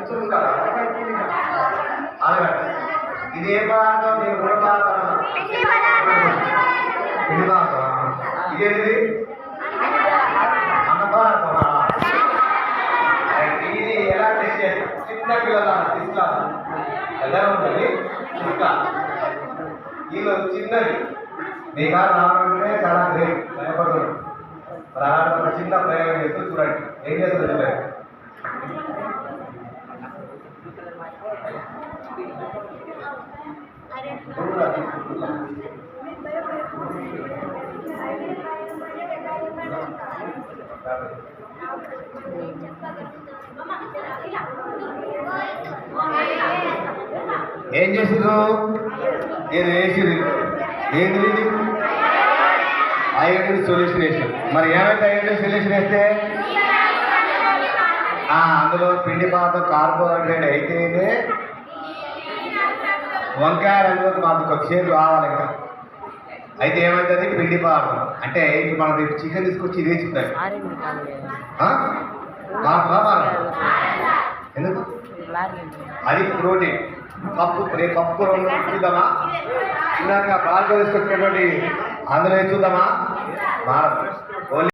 కూర్చుంటారా ఆగండి. ఇది ఏ పదార్థం? నేను కూడా పదార్థం పిండి పదార్థం. ఇదేంటిది? అన్న పదార్థమా? ఇది ఎలా టెస్ట్ చేయాలి? చిన్న పిల్లల తీసుకురా ఎలా ఉంటుంది ఇంకా వీళ్ళు చిన్నది మీ కాదు రావాలంటే చాలా గ్రేట్ భయపడుతుంది. మరి అలాంటి ఒక చిన్న ప్రయోగం చేస్తూ చూడండి ఏం చేస్తుంది చూడండి. ఏం చేసిండ్రు? ఏది వేసింది? ఏంటి ఇది? ఐఐటి సొల్యూషన్ వేసాం. మరి ఏమైతే ఐఐటి సొల్యూషన్ వేస్తే అందులో పిండి పదార్థం కార్బోహైడ్రేట్ అయితే వంకాయ రంగులోకి మాకు ఒక షేర్ కావాలి ఇంకా. అయితే ఏమవుతుంది? పిండి పదార్థం అంటే ఇప్పుడు మనం రేపు చికెన్ తీసుకొచ్చి ఇదే చెప్తాయి ఎందుకు? అది ప్రోటీన్. పప్పు రెండు చూద్దామా? ఇందాక బాగా తీసుకొచ్చినటువంటి అందులో చూద్దామా? భారత్